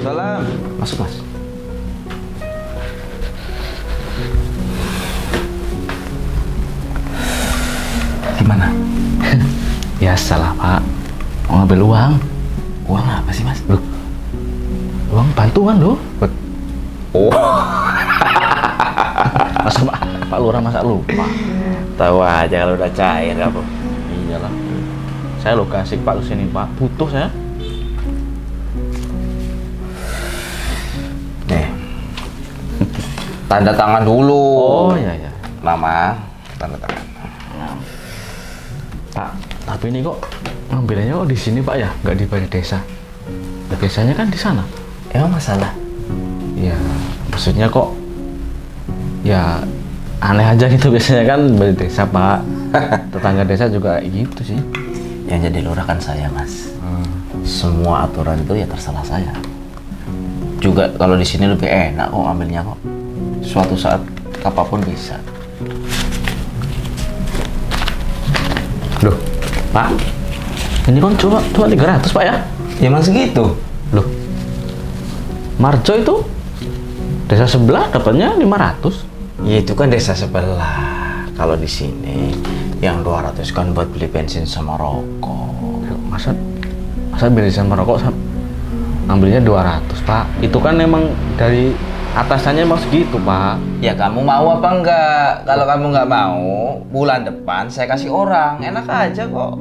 Waalaikumsalam. Masuk, Mas. Gimana? Biasalah Pak, mau ngambil uang. Uang apa sih, Mas? Loh, uang bantuan loh. Oh, Masa Pak Lurah masa lupa? tahu aja kalau udah cair kamu. Iyalah, saya lo kasih Pak kesini Pak, butuh saya. Nih, tanda tangan dulu. Oh iya ya. Mama, tanda tangan. Pak, tapi ini kok ngambilnya kok di sini Pak ya, nggak di balai desa. Biasanya kan di sana. Emang masalah? Ya, maksudnya kok ya aneh aja gitu, biasanya kan balai desa Pak. Tetangga desa juga gitu sih. Yang jadi lurah kan saya, Mas. Semua aturan itu ya terserah saya. Juga kalau di sini lebih enak kok ambilnya kok. Suatu saat apapun bisa. Loh, Pak, ini kan cuma 300 Pak ya? Ya emang segitu. Loh, Marjo itu desa sebelah dapatnya 500. Ya itu kan desa sebelah. Kalau di sini yang 200 kan buat beli bensin sama rokok. Masa beli sama rokok ambilnya 200 Pak? Itu kan emang dari atasannya emang segitu Pak. Ya kamu mau apa enggak? Kalau kamu nggak mau, bulan depan saya kasih orang. Enak aja kok.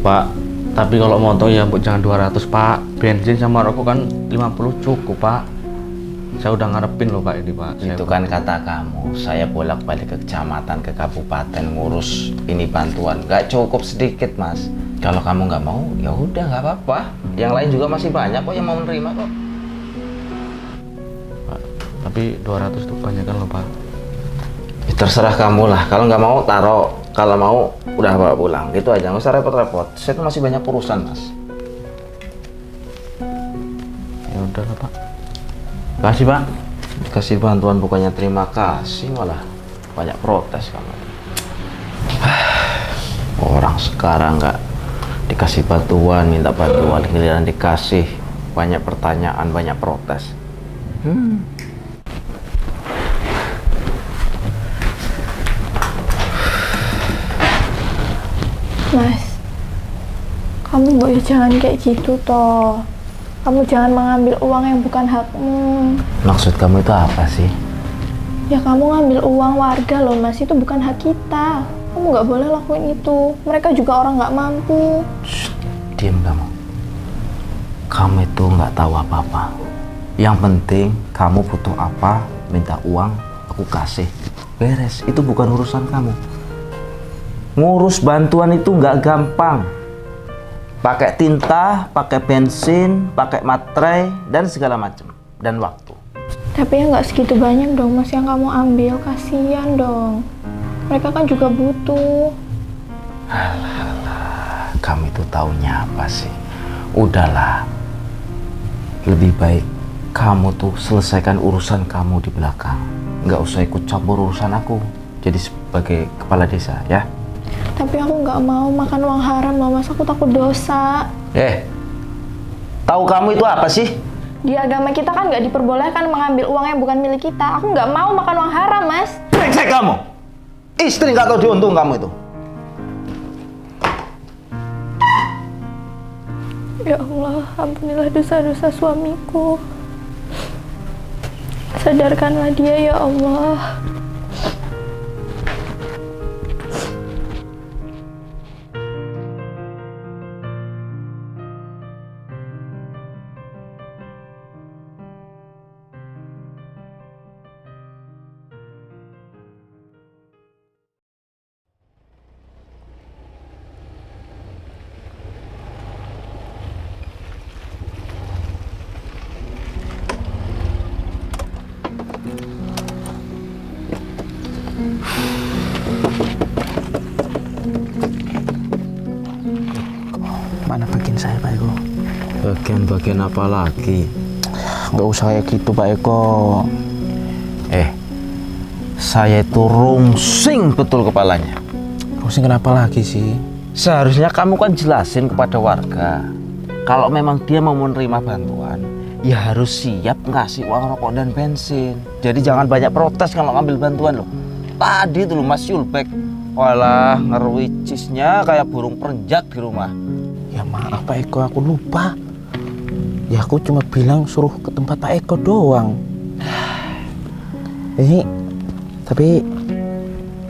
Pak, tapi kalau motong ya jangan 200 Pak. Bensin sama rokok kan 50 cukup Pak. Saya udah ngarepin loh Pak ini Pak. Itu kan kata kamu. Saya bolak-balik ke kecamatan, ke kabupaten ngurus ini bantuan. Nggak cukup sedikit, Mas. Kalau kamu nggak mau, ya udah nggak apa-apa. Yang lain juga masih banyak kok yang mau menerima kok. Pak, tapi 200 itu banyak kan loh Pak. Ya, terserah kamu lah. Kalau nggak mau taruh. Kalau mau udah bawa pulang. Gitu aja. Nggak usah repot-repot. Saya tuh masih banyak urusan, Mas. Ya udah lah Pak. Kasih Pak. Dikasih bantuan bukannya terima kasih, malah banyak protes kamu. Orang sekarang nggak dikasih bantuan, minta bantuan, giliran dikasih banyak pertanyaan, banyak protes. Mas, kamu boleh jangan kayak gitu toh. Kamu jangan mengambil uang yang bukan hakmu. Maksud kamu itu apa sih? Ya kamu ngambil uang warga loh Mas, itu bukan hak kita. Kamu nggak boleh lakuin itu. Mereka juga orang nggak mampu. Shh, diam kamu. Kamu itu nggak tahu apa-apa. Yang penting kamu butuh apa, minta uang, aku kasih. Beres, itu bukan urusan kamu. Ngurus bantuan itu nggak gampang. Pakai tinta, pakai bensin, pakai materai, dan segala macam. Dan waktu. Tapi ya nggak segitu banyak dong Mas yang kamu ambil. Kasihan dong. Mereka kan juga butuh. Alah, kamu itu taunya apa sih? Udahlah. Lebih baik kamu tuh selesaikan urusan kamu di belakang. Nggak usah ikut campur urusan aku. Jadi sebagai kepala desa, ya. Tapi aku nggak mau makan uang haram loh Mas. Aku takut dosa. Tahu kamu itu apa sih? Di agama kita kan nggak diperbolehkan mengambil uang yang bukan milik kita. Aku nggak mau makan uang haram Mas. Brengsek kamu! Istri nggak tahu diuntung kamu itu. Ya Allah, ampunilah dosa-dosa suamiku. Sadarkanlah dia ya Allah. Mana bagian saya Pak Eko? Bagian apa lagi? Nggak usah kayak gitu Pak Eko. Saya itu rungsing betul kepalanya. Pusing kenapa lagi sih? Seharusnya kamu kan jelasin kepada warga. Kalau memang dia mau menerima bantuan, ya harus siap ngasih uang rokok dan bensin. Jadi jangan banyak protes kalau ngambil bantuan loh. Tadi tuh loh Mas Yulbek, walah ngerwicisnya kayak burung perenjak di rumah. Ya maaf Pak Eko, aku lupa. Ya aku cuma bilang suruh ke tempat Pak Eko doang. Ini tapi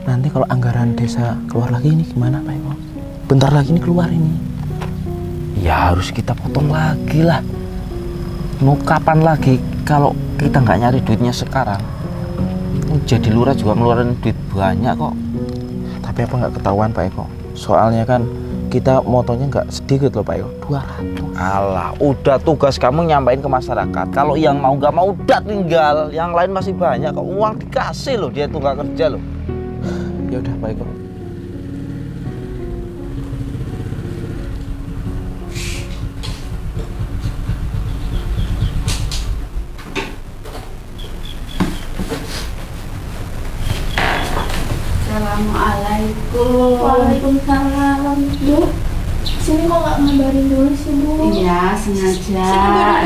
nanti kalau anggaran desa keluar lagi ini gimana Pak Eko? Bentar lagi ini keluar ini. Ya harus kita potong lagi lah. Mau kapan lagi kalau kita nggak nyari duitnya sekarang? Jadi lurah juga ngeluarin duit banyak kok. Tapi apa nggak ketahuan Pak Eko? Soalnya kan kita motonya nggak sedikit loh Pak Eko, 200. Alah, udah tugas kamu nyampain ke masyarakat. Kalau yang mau nggak mau udah tinggal. Yang lain masih banyak kok. Uang dikasih loh, dia tuh nggak kerja loh. Ya udah Pak Eko. Assalamualaikum. Waalaikumsalam. Bu, sini kok nggak ngabarin dulu sih, Bu? Iya, sengaja.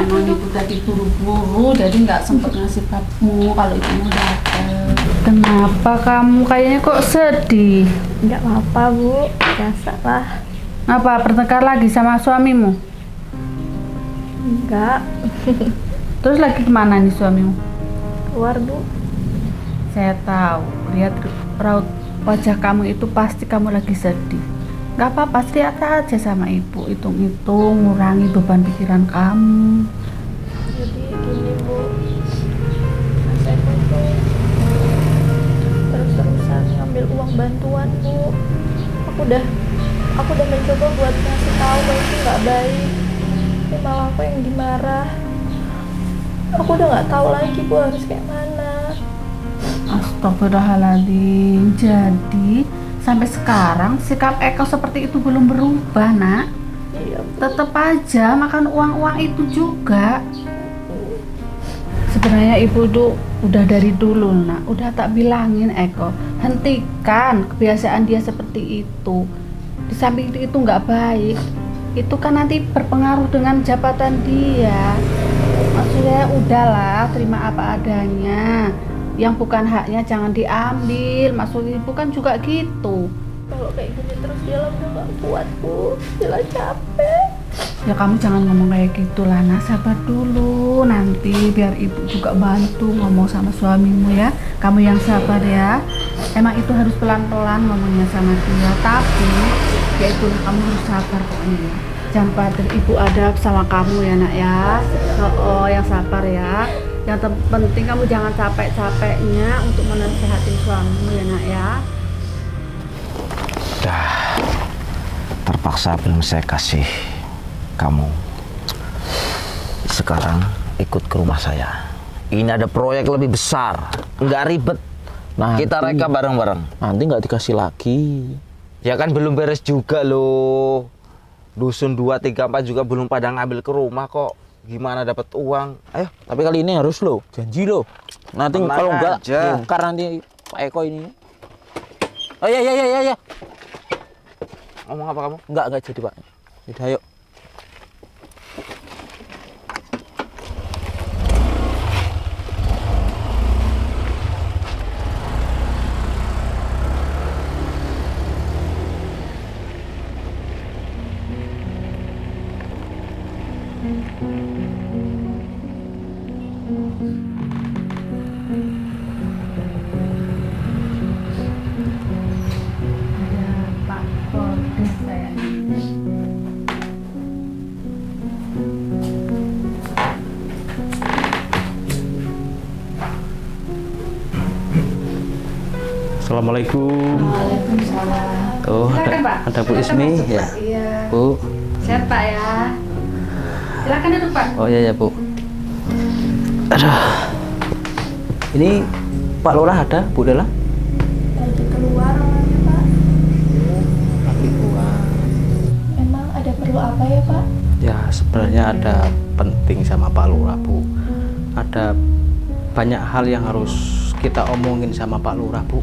Emang ibu tadi buru-buru, jadi nggak sempet ngasih kamu kalau ibu mau datang. Kenapa kamu kayaknya kok sedih? Nggak apa-apa, Bu. Biasa lah. Apa bertengkar lagi sama suamimu? Enggak. Terus lagi kemana nih suamimu? Keluar, Bu. Saya tahu, lihat raut wajah kamu itu pasti kamu lagi sedih. Gak apa-apa, cerita aja sama ibu, hitung-hitung, ngurangi beban pikiran kamu. Jadi gini, Bu. Mas Eko tuh terus-terusan ngambil uang bantuan, Bu. Aku udah mencoba buat ngasih tahu bahwa itu nggak baik. Tapi malah aku yang dimarah. Aku udah nggak tahu lagi, Bu, harus kayak mana. Astagfirullahaladzim. Jadi sampai sekarang sikap Eko seperti itu belum berubah, Nak. Iya, Bu. Tetap aja makan uang-uang itu juga. Sebenarnya ibu tuh udah dari dulu, Nak, udah tak bilangin Eko, hentikan kebiasaan dia seperti itu. Di samping itu nggak baik. Itu kan nanti berpengaruh dengan jabatan dia. Maksudnya udahlah, terima apa adanya. Yang bukan haknya jangan diambil. Maksud ibu kan juga gitu. Kalau kayak gini terus dia udah gak kuat, Bu. Dia capek. Ya kamu jangan ngomong kayak gitulah, nah sabar dulu. Nanti biar ibu juga bantu ngomong sama suamimu ya. Kamu yang sabar ya. Emang itu harus pelan-pelan ngomongnya sama dia. Tapi ya itulah, kamu harus sabar pokoknya ya. Jangan khawatir, ibu ada sama kamu ya nak ya. Oh, yang sabar ya. Yang penting kamu jangan capek-capeknya untuk menasehati suamimu ya nak ya. Dah terpaksa belum saya kasih kamu. Sekarang ikut ke rumah saya. Ini ada proyek lebih besar, nggak ribet. Kita reka bareng-bareng. Nanti nggak dikasih lagi. Ya kan belum beres juga loh. Dusun 2, 3, 4 juga belum pada ngambil ke rumah kok. Gimana dapat uang? Ayo. Tapi kali ini harus lo, janji lo. Nanti Tenang kalau enggak, aja. bongkar nanti Pak Eko ini. Oh ya. Ngomong apa kamu? Enggak jadi Pak. Udah ayo. Ada Pak Kordes saya. Assalamualaikum. Waalaikumsalam. Oh, Silakan, Pak. ada Bu Silakan Ismi masuk, ya. Pak. Iya. Bu. Sehat Pak ya. Silakan duduk Pak. Oh ya Bu. Aduh. Ini Pak Lurah ada, Bu Dela? Lagi keluar orangnya, Pak. Lagi keluar. Emang ada perlu apa ya, Pak? Ya sebenarnya ada penting sama Pak Lurah Bu. Ada banyak hal yang harus kita omongin sama Pak Lurah Bu.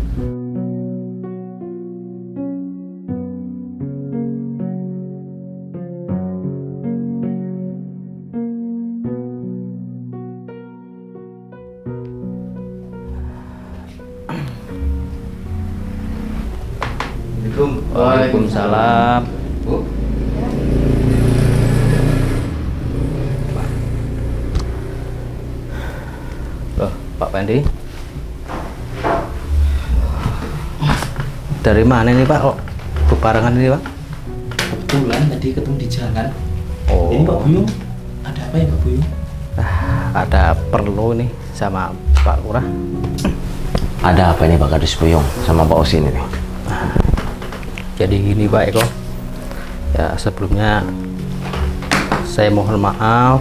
Waalaikumsalam. Bu. Loh, Pak Pendi. Dari mana nih Pak? Kok bebarengan ini Pak? Kebetulan tadi ketemu di jalan. Oh. Ini Pak Buyung, ada apa ya Pak Buyung? Ada perlu nih sama Pak Lurah. Ada apa nih Pak Kadis Buyung sama Pak Osin ini? Jadi gini Pak Eko. Ya sebelumnya saya mohon maaf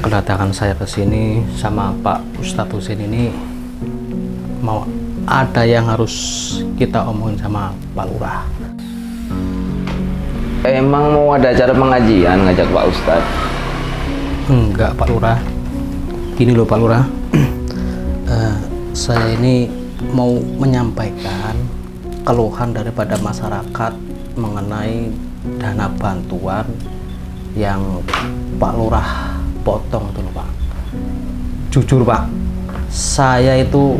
kedatangan saya ke sini sama Pak Ustadz Husin ini mau ada yang harus kita omongin sama Pak Lurah. Emang mau ada acara pengajian ngajak Pak Ustadz? Enggak Pak Lurah. Gini loh Pak Lurah. Saya ini mau menyampaikan keluhan daripada masyarakat mengenai dana bantuan yang Pak Lurah potong itu loh Pak. Jujur Pak, saya itu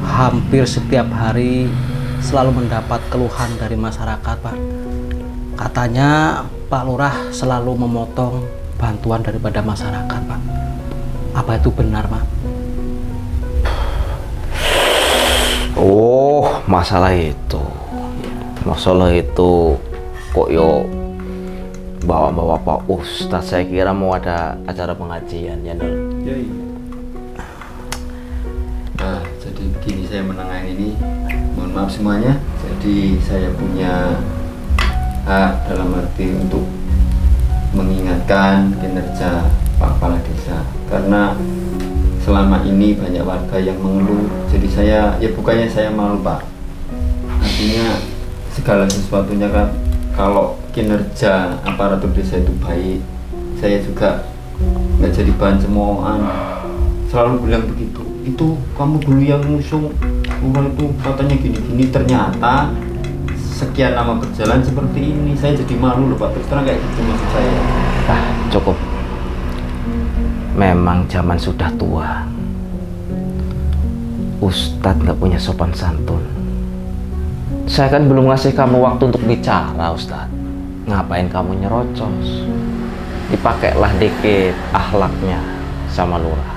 hampir setiap hari selalu mendapat keluhan dari masyarakat Pak. Katanya Pak Lurah selalu memotong bantuan daripada masyarakat Pak. Apa itu benar Pak? Oh, masalah itu. Masalah itu kok yo bawa-bawa Pak Ustadz. Saya kira mau ada acara pengajian ya Nul. Nah, jadi gini saya menangani ini. Mohon maaf semuanya. Jadi saya punya hak dalam arti untuk mengingatkan kinerja Pak Kepala Desa karena selama ini banyak warga yang mengeluh. Jadi saya ya bukannya saya malu Pak, artinya segala sesuatunya kan kalau kinerja aparatur desa itu baik, saya juga nggak jadi bahan cemoohan. Selalu bilang begitu, itu kamu dulu yang ngusung rumah itu katanya gini-gini, ternyata sekian lama berjalan seperti ini. Saya jadi malu loh Pak, terus terang kayak gitu maksud saya. Cukup. Memang zaman sudah tua. Ustadz nggak punya sopan santun. Saya kan belum ngasih kamu waktu untuk bicara Ustadz. Ngapain kamu nyerocos? Dipakailah dikit akhlaknya sama Lurah.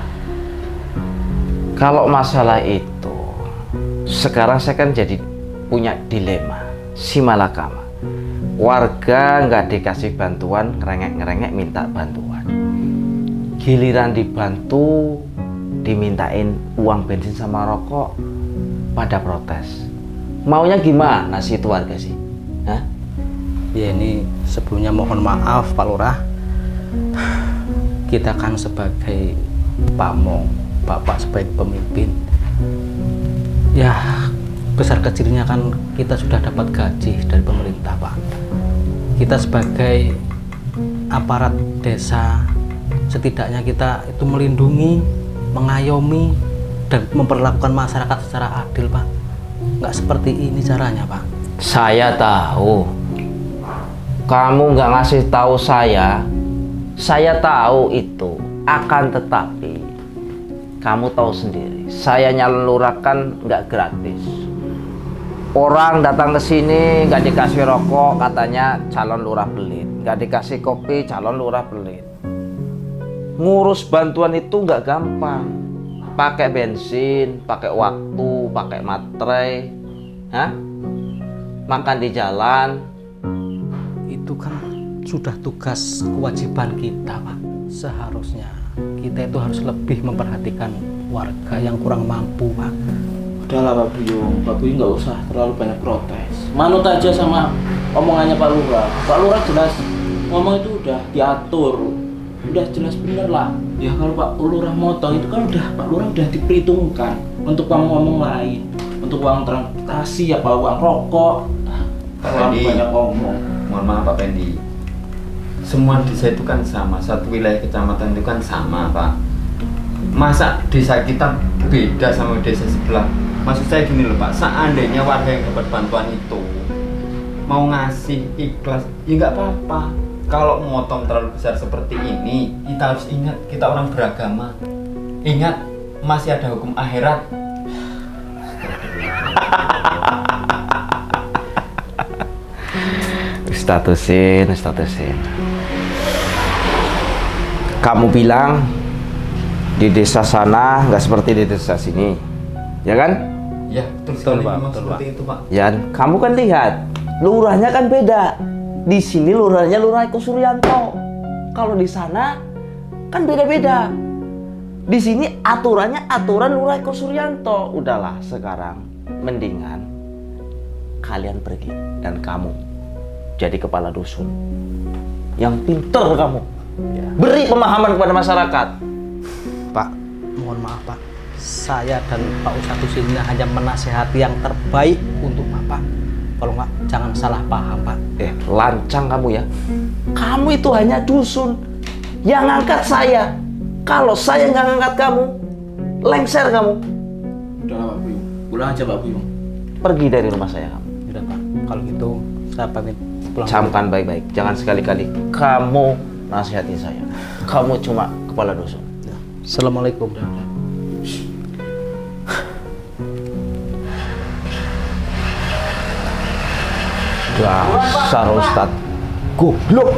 Kalau masalah itu, sekarang saya kan jadi punya dilema. Si malakama. Warga nggak dikasih bantuan, ngerengek-ngerengek minta bantuan. Giliran dibantu, dimintain uang bensin sama rokok, pada protes. Maunya gimana sih itu warga sih? Hah? Ya ini sebelumnya mohon maaf Pak Lurah. Kita kan sebagai pamong, Bapak sebagai pemimpin, ya besar kecilnya kan kita sudah dapat gaji dari pemerintah Pak. Kita sebagai aparat desa, setidaknya kita itu melindungi, mengayomi, dan memperlakukan masyarakat secara adil Pak. Nggak seperti ini caranya Pak. Saya tahu. Kamu nggak ngasih tahu saya tahu itu. Akan tetapi kamu tahu sendiri, saya nyalon lurah kan nggak gratis. Orang datang ke sini nggak dikasih rokok, katanya calon lurah pelit. Nggak dikasih kopi, calon lurah pelit. Ngurus bantuan itu nggak gampang. Pakai bensin, pakai waktu, pakai materai, makan di jalan. Itu kan sudah tugas kewajiban kita Pak. Seharusnya kita itu harus lebih memperhatikan warga yang kurang mampu Pak. Udahlah Pak Buyung nggak usah terlalu banyak protes. Manut aja sama omongannya Pak Lurah. Pak Lurah jelas ngomong itu udah diatur, udah jelas bener lah. Ya kalau Pak Lurah motong itu kan udah Pak Lurah udah diperhitungkan untuk ngomong lain, untuk uang transportasi apa uang rokok. Pak Terlalu Pendi, banyak ngomong. mohon maaf Pak Pendi. Semua desa itu kan sama, satu wilayah kecamatan itu kan sama Pak. Masa desa kita beda sama desa sebelah? Maksud saya gini loh Pak, seandainya warga yang dapat bantuan itu mau ngasih ikhlas, ya nggak apa-apa. Kalau motong terlalu besar seperti ini, kita harus ingat kita orang beragama. Ingat masih ada hukum akhirat. Statusin. Kamu bilang di desa sana nggak seperti di desa sini, ya kan? Ya, Betul, Pak, memang betul, seperti Pak. itu, Pak. Ya, kamu kan lihat, lurahnya kan beda. Di sini lurahnya Lurah Eko Suryanto. Kalau di sana kan beda-beda. Di sini aturannya aturan Lurah Eko Suryanto. Udahlah, sekarang mendingan kalian pergi dan kamu jadi kepala dusun yang pintar kamu. Beri pemahaman kepada masyarakat. Pak, mohon maaf Pak. Saya dan Pak Ustadz Husin hanya menasehati yang terbaik untuk Bapak. Kalau nggak, jangan salah paham Pak. Lancang kamu ya. Kamu itu hanya dusun yang ngangkat saya. Kalau saya nggak ngangkat kamu, lengser kamu. Udahlah Pak Buyung, pulang aja Pak Buyung. Pergi dari rumah saya kamu. Udah Pak, kalau gitu saya pamit pulang. Camkan baik-baik. Jangan sekali-kali kamu nasihati saya. Kamu cuma kepala dusun. Assalamualaikum. Dasar Ustad goblok.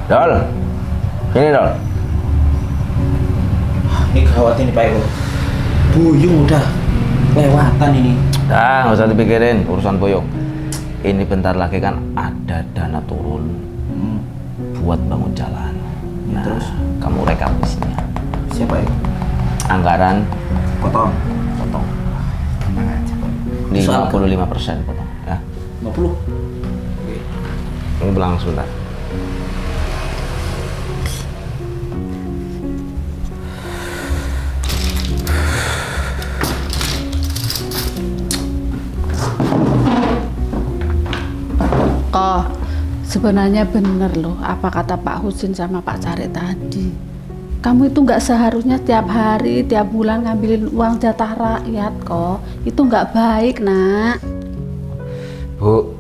Dol, ini Dol. Ini gawat ini Pak Eko. Buyung udah lewatan ini. Nggak usah dipikirin urusan Boyong. Ini bentar lagi kan ada dana turun buat bangun jalan. Nah, Terus? kamu rekap isinya. Siapa Eko? Anggaran Potong. tenang aja. Soal 55% potong ya. 50. Kamu bilang sebentar. Kok sebenarnya bener loh apa kata Pak Husin sama Pak Cari tadi. Kamu itu nggak seharusnya tiap hari, tiap bulan ngambilin uang jatah rakyat kok. Itu nggak baik, Nak. Bu,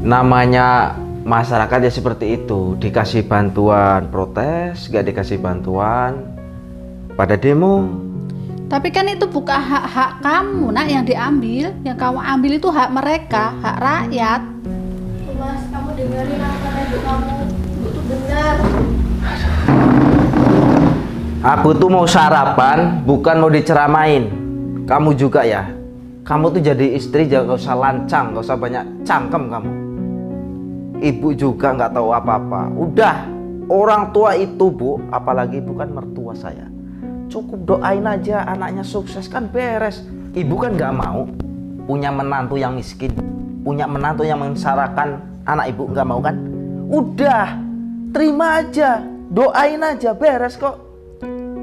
namanya masyarakat ya seperti itu. Dikasih bantuan protes, gak dikasih bantuan pada demo. Tapi kan itu bukan hak-hak kamu, Nak, yang diambil. Yang kamu ambil itu hak mereka, hak rakyat. Mas, kamu dengerin apa ibu kamu. Ibu tuh benar. Aku tuh mau sarapan, bukan mau diceramain. Kamu juga ya. Kamu tuh jadi istri jangan usah lancang, gak usah banyak cangkem kamu. Ibu juga nggak tahu apa-apa. Udah, orang tua itu Bu, apalagi bukan mertua saya. Cukup doain aja anaknya sukses kan beres. Ibu kan nggak mau punya menantu yang miskin, punya menantu yang mengsarakan anak ibu, nggak mau kan? Udah, terima aja, doain aja, beres kok.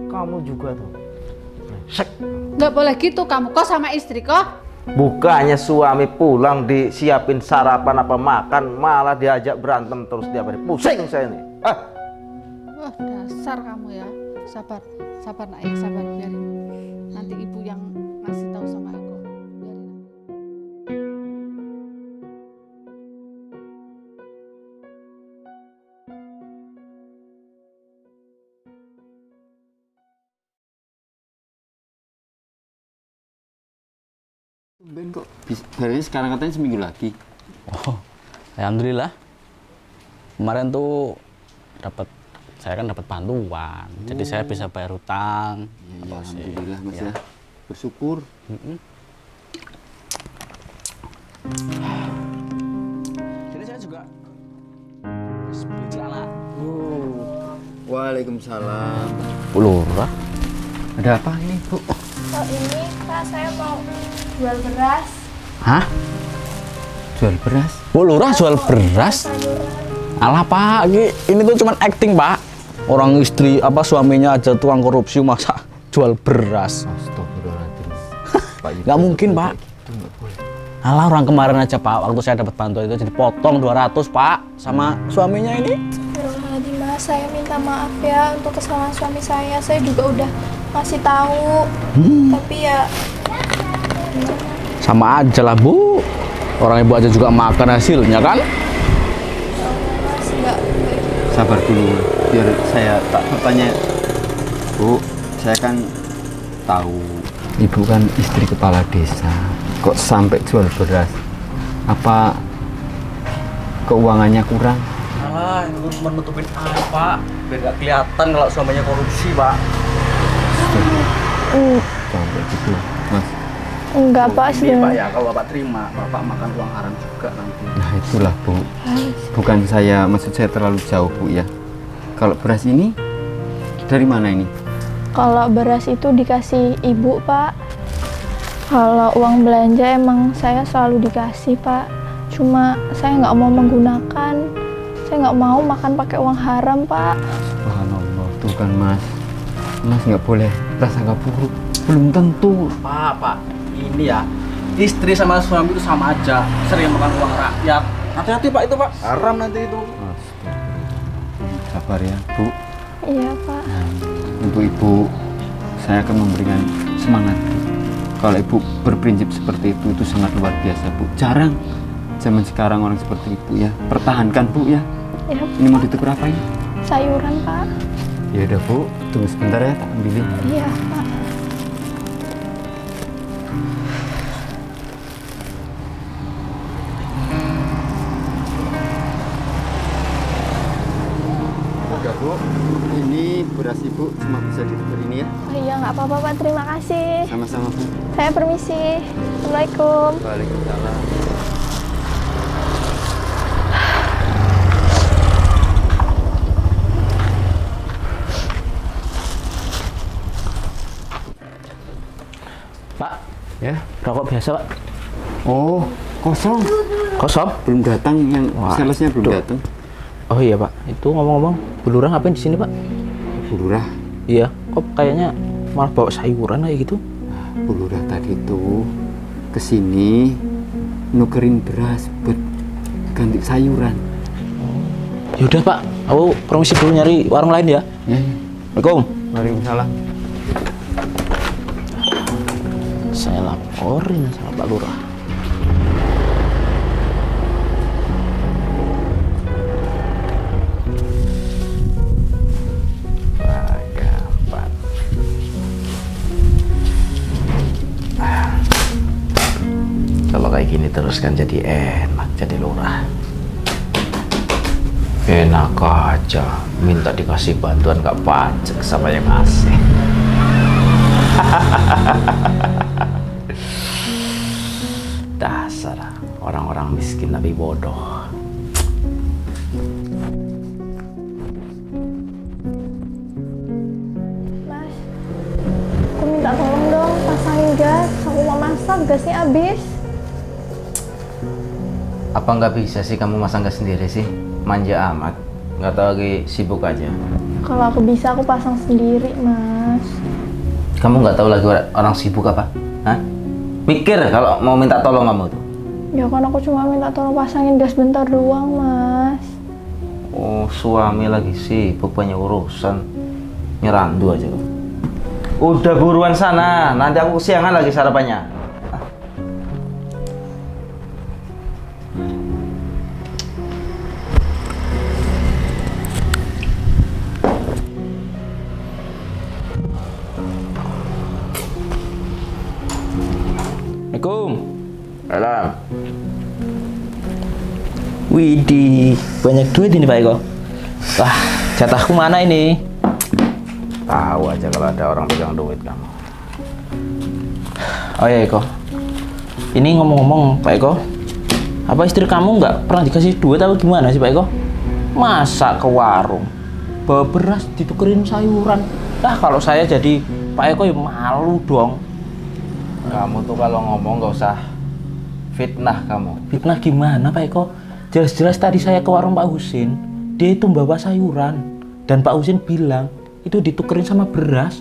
Kamu juga tuh. Sek. Nggak boleh gitu kamu kok sama istri kok. Bukannya suami pulang disiapin sarapan apa makan, malah diajak berantem terus tiap hari. Pusing saya ini. Wah, dasar kamu ya. Sabar, sabar Nak, ya, sabar, biarin. Nanti ibu yang ngasih tahu sama aku. Biarin. Ben kok baru sekarang katanya seminggu lagi. Oh, alhamdulillah. Kemarin tuh saya kan dapat bantuan. Jadi saya bisa bayar hutang. Ya, alhamdulillah Mas ya. Bersyukur. Jadi saya juga beli celana. Waalaikumsalam. Bu Lurah. Ada apa ini, Bu? Oh ini Pak, saya mau jual beras. Hah? Jual beras. Bu Lurah jual beras? Sayuran. Alah Pak, ini tuh cuman acting Pak. Orang istri suaminya aja tukang korupsi, masa jual beras? Astagfirullahaladzim. Pak, Nggak mungkin Pak. Alah, orang kemarin aja Pak, waktu saya dapat bantuan itu jadi potong 200 Pak sama suaminya ini. Astagfirullahaladzim, Mas, saya minta maaf ya untuk kesalahan suami saya. Saya juga udah ngasih tahu. Tapi ya Sama aja lah Bu. Orang ibu aja juga makan hasilnya kan? Mas nggak Sabar dulu, biar saya tak bertanya. Bu, saya kan tahu Ibu kan istri kepala desa, kok sampai jual beras? Apa keuangannya kurang? Alah, itu cuma nutupin air, Pak. Biar gak kelihatan kalau suaminya korupsi, Pak. Sampai gitu, Mas. Enggak Pak, Ini Pak sebenarnya. ya, kalau Bapak terima, Bapak makan uang haram juga nanti. Nah itulah Bu, bukan saya, maksud saya terlalu jauh Bu ya. Kalau beras ini dari mana ini? Kalau beras itu dikasih ibu Pak. Kalau uang belanja emang saya selalu dikasih Pak. Cuma saya nggak mau menggunakan. Saya nggak mau makan pakai uang haram Pak. Subhanallah, tuh kan Mas. Mas nggak boleh prasangka buruk. Belum tentu. Pak, ini ya, istri sama suami itu sama aja, sering makan uang rakyat. Hati-hati Pak, itu Pak, haram nanti itu. Astagfirullah. Sabar ya Bu. Iya Pak. Untuk Ibu, saya akan memberikan semangat Bu. Kalau Ibu berprinsip seperti itu sangat luar biasa Bu. Jarang zaman sekarang orang seperti Ibu ya. Pertahankan Bu ya. Ya, Ini mau ditukar apa ini? sayuran Pak. Ya udah Bu, tunggu sebentar ya, tak ambilin. Iya Pak. Udah Bu, ini beras Ibu cuma bisa ditukar ini ya. Oh iya nggak apa-apa Pak. Terima kasih. Sama-sama Bu. Saya permisi. Assalamualaikum. Waalaikumsalam. Pak, Ya. rokok biasa Pak. Oh, kosong. Kosong? Belum datang yang Wah, salesnya belum tuh. datang. Oh iya Pak, itu ngomong-ngomong, Bu Lurah ngapain di sini Pak? Bu Lurah, Iya, kok kayaknya malah bawa sayuran kayak gitu? Bu Lurah tadi tuh kesini nukerin beras buat ganti sayuran. Yaudah Pak, aku permisi dulu nyari warung lain ya. Ya. Assalamualaikum. Waalaikumsalam. Saya laporin sama Pak Lurah. Gampang. Kalau kayak gini terus kan jadi enak jadi lurah. Enak aja, minta dikasih bantuan gak pajak sama yang ngasih. Dasar orang-orang miskin tapi bodoh. Mas, aku minta tolong dong pasangin gas. Aku mau masak, gasnya habis. Apa nggak bisa sih kamu masang gas sendiri sih? Manja amat. Nggak tahu lagi sibuk aja. Kalau aku bisa, aku pasang sendiri, Mas. Kamu nggak tahu lagi orang sibuk apa? Hah? Mikir kalau mau minta tolong kamu tuh. Ya kan aku cuma minta tolong pasangin gas bentar doang, Mas. Oh, suami lagi sibuk banyak urusan. Nyerandu aja kamu. Udah buruan sana, nanti aku kesiangan lagi sarapannya. Assalamualaikum. Salam. Widih, banyak duit ini Pak Eko. Wah, jatahku mana ini? Tahu aja kalau ada orang pegang duit kamu. Oh ya Eko, ini ngomong-ngomong Pak Eko, apa istri kamu nggak pernah dikasih duit atau gimana sih Pak Eko? Masa ke warung, bawa beras ditukerin sayuran. Kalau saya jadi Pak Eko ya malu dong. Kamu tuh kalau ngomong nggak usah fitnah kamu. Fitnah gimana Pak Eko? Jelas-jelas tadi saya ke warung Pak Husin, dia itu membawa sayuran. Dan Pak Husin bilang, itu ditukerin sama beras.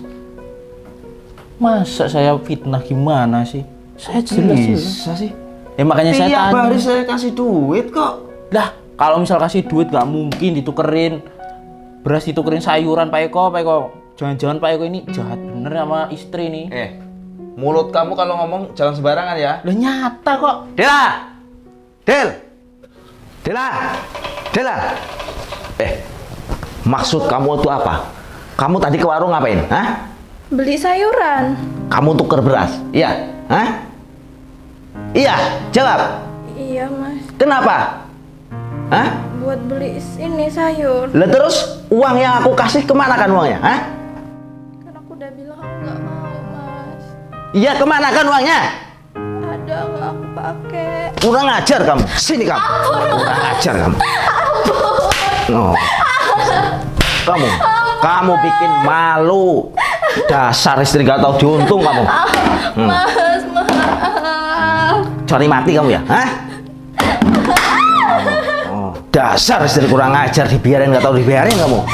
Masa saya fitnah gimana sih? Saya jelas Bisa sih. Ya makanya saya Tiap tanya. hari saya kasih duit kok. Lah, kalau misal kasih duit nggak mungkin ditukerin beras ditukerin sayuran Pak Eko. Jangan-jangan Pak Eko ini jahat bener sama istri nih. Mulut kamu kalau ngomong jangan sembarangan ya. Lah nyata kok. Dela! Dela! Maksud kamu itu apa? Kamu tadi ke warung ngapain? Hah? Beli sayuran. Kamu tuker beras? Iya? Hah? Iya, jawab. Iya mas. Kenapa? Hah? Buat beli ini sayur. Lah terus uang yang aku kasih kemana kan uangnya? Hah? Kan aku udah bilang aku nggak mau mas. Iya, kemana kan uangnya? Ada nggak aku pakai. Kurang ajar kamu. Sini kamu. Kurang ajar kamu. No. Kamu bikin malu. Dasar istri gak tahu diuntung kamu. Mas, maaf. Cari mati kamu ya? Hah? Oh, dasar istri kurang ajar, dibiarin gak tahu dibiarin kamu.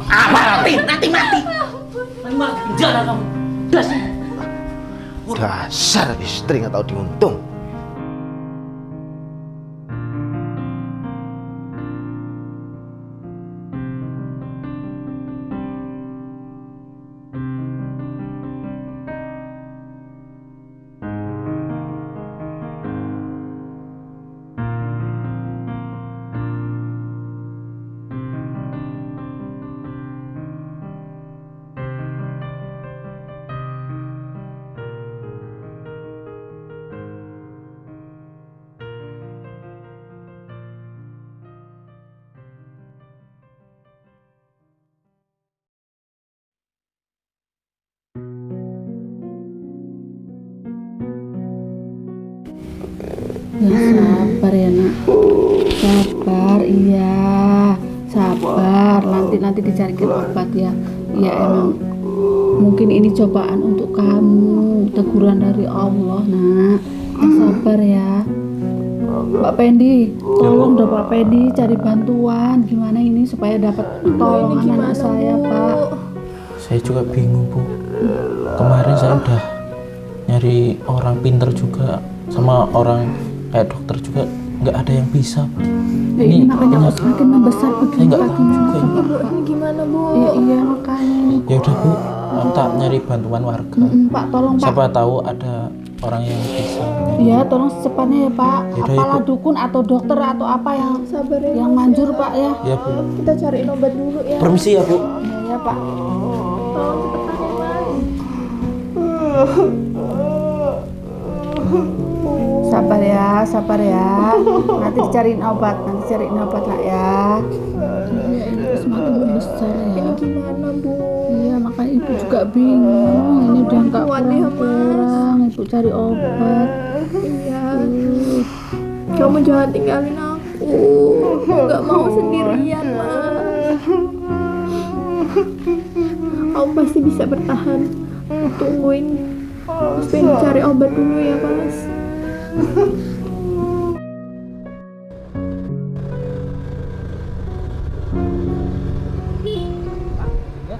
Apa nanti mati. Nanti malah di penjara kamu. Dasar istri gak tahu diuntung. Ya sabar ya nak, sabar, iya sabar, nanti dicarikan obat ya. Ya emang mungkin ini cobaan untuk kamu, teguran dari Allah nak. Ya sabar ya. Pak Pendi, tolong dong Pak Pendi cari bantuan gimana ini supaya dapat pertolongan anak saya Pak. Saya juga bingung Bu. Kemarin saya udah nyari orang pinter juga sama orang kayak dokter juga, nggak ada yang bisa. Ya, ini makanya semakin membesar saya nggak tahu juga ini. Ini gimana bu? Ya iya makanya. Ya udah Bu, tak nyari bantuan warga. Pak tolong Pak. Siapa tahu ada orang yang bisa. Ya tolong secepatnya ya Pak. Yaudah, ya, Apalah Bu. dukun atau dokter atau apa yang Sabar ya, yang Mas, manjur ya. Pak ya. Ya Bu. Kita cariin obat dulu ya. Permisi ya Bu. Ya Pak. Tolong cepetan ya mas. Sabar ya. Nanti dicariin obat lah ya. Iya ini semakin membesar ya. Ini gimana bu? Iya makanya ibu juga bingung. Ini udah nggak Kuat ya, Mas. kurang. Ibu cari obat. Iya. Kamu jangan tinggalin aku. Aku nggak mau sendirian mas. Kamu pasti bisa bertahan. Tungguin. Mas pengen cari obat dulu ya mas.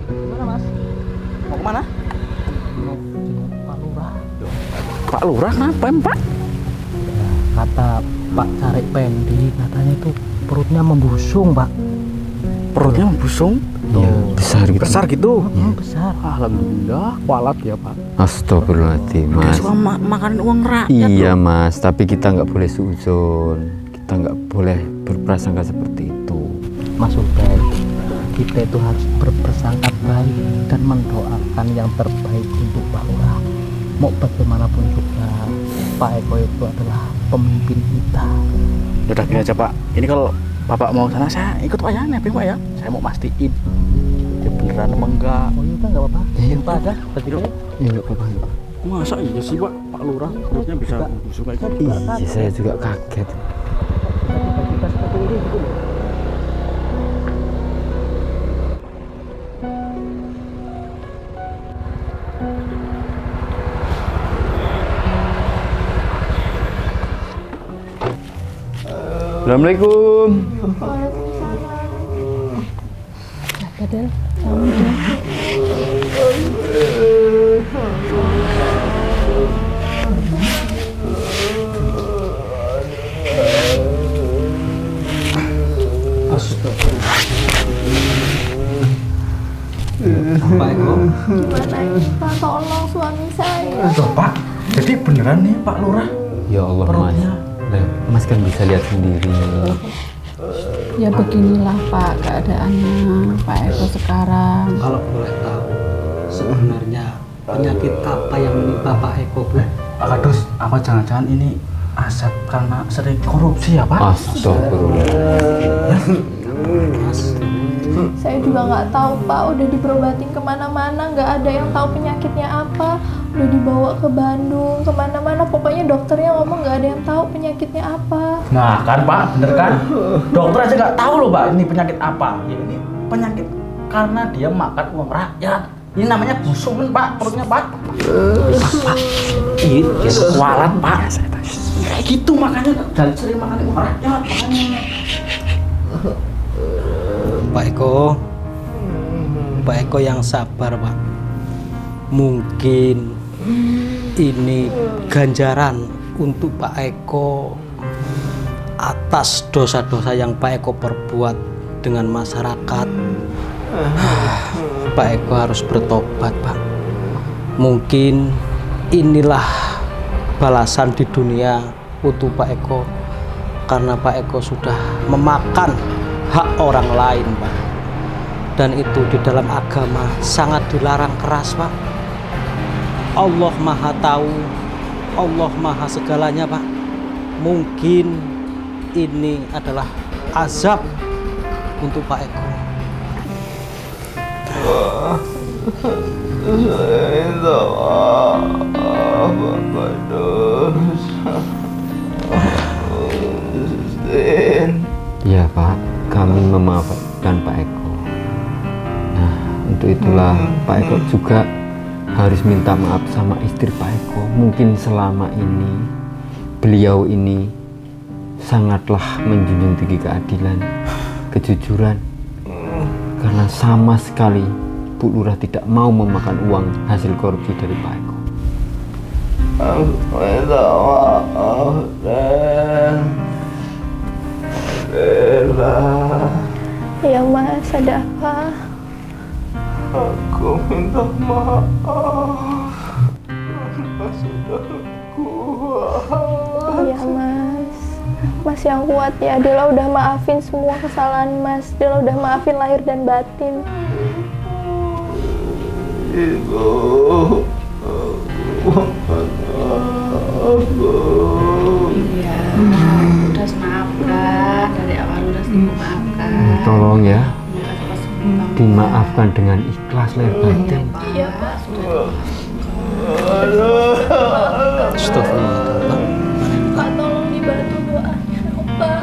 Gimana mas? Mau kemana? Pak Lurah. Pak Lurah kenapa Pak? Kata Pak Cari Pendi katanya itu perutnya membusung Pak. Perutnya membusung? Iya. Besar gitu? Besar gitu? Besar. Alhamdulillah, kualat ya Pak. Astagfirullahaladzim Dia Mas. suka makanin uang rakyat Iya loh. Mas, tapi kita nggak boleh suzon. Kita nggak boleh berprasangka seperti itu. Maksud baik, kita itu harus berprasangka baik dan mendoakan yang terbaik untuk Pak Lurah. Mau bagaimanapun juga, Pak Eko itu adalah pemimpin kita. Udah gini aja Pak, ini kalau Bapak mau sana saya ikut Pak ya, nebeng Pak ya. Saya mau mastiin dia beneran apa enggak. Oh iya nggak apa-apa, kita ada begitu. Ya nggak apa-apa. Masa iya sih Pak, Pak Lurah perutnya bisa membusung kayak gitu. Iya, saya juga kaget. Kita seperti ini gitu loh. Assalamualaikum. Padahal kamu udah Pak Eko. Gimana ini Pak? Tolong suami saya. Loh Pak, jadi beneran nih Pak Lurah? Ya Allah Mas. Perutnya. Mas kan bisa lihat sendiri. Ya beginilah Pak keadaannya Pak Eko sekarang. Kalau boleh tahu, sebenarnya penyakit apa yang menimpa Pak Eko, Bu? Pak Kadus, apa jangan-jangan ini Asep karena sering korupsi ya Pak? Astagfirullah. Mas, Saya juga nggak tahu Pak, udah diberobatin kemana-mana, nggak ada yang tahu penyakitnya apa. Udah dibawa ke Bandung, kemana-mana, pokoknya dokternya ngomong nggak ada yang tahu penyakitnya apa. Nah kan Pak, bener kan? Dokter aja nggak tahu loh Pak ini penyakit apa. Ya, ini penyakit karena dia makan uang rakyat. Ini namanya busumen Pak, perutnya Pak. Ini kualat Pak. Kayak gitu makanya dan sering makan uang rakyat makanya. Pak Eko yang sabar, Pak. Mungkin ini ganjaran untuk Pak Eko atas dosa-dosa yang Pak Eko perbuat dengan masyarakat. Pak Eko harus bertobat, Pak. Mungkin inilah balasan di dunia untuk Pak Eko, karena Pak Eko sudah memakan hak orang lain, Pak. Dan itu di dalam agama sangat dilarang keras, Pak. Allah Maha tahu, Allah Maha segalanya, Pak. Mungkin ini adalah azab untuk Pak Eko. Ya Pak, kami memaafkan Pak Eko. Nah, untuk itulah Pak Eko juga harus minta maaf sama istri Pak Eko. Mungkin selama ini beliau ini sangatlah menjunjung tinggi keadilan, kejujuran. Karena sama sekali Bu Lurah tidak mau memakan uang hasil korupsi dari Pak Eko. Aku minta maaf, Den. Bella, Ya Mas, ada apa? aku minta maaf. Aku sudah kuat. Ya Mas, Mas yang kuat ya. Dela udah maafin semua kesalahan Mas. Dela udah maafin lahir dan batin. Ibu, aku mohon maaf. Iya, udah maafkan dari awal udah maafkan. Tolong ya, dimaafkan dengan ikhlas lahir batin. Iya Pak. Astagfirullah, Pak. Pak tolong dibantu doanya Pak.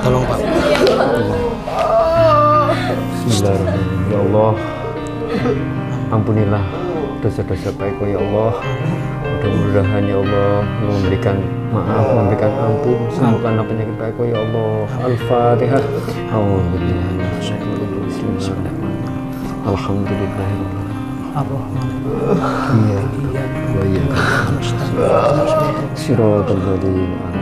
Tolong, Pak. Iya Pak. Bismillahirrahmanirrahim. Ya Allah, ampunilah dosa-dosa Pak Eko ya Allah. Mudah-mudahan ya Allah memberikan maaf, memberikan ampun, sembuhkanlah penyakit Pak Eko ya Allah. Al-Fatihah. Alhamdulillah. Iya. Wa iyyakum. Siratal ladzina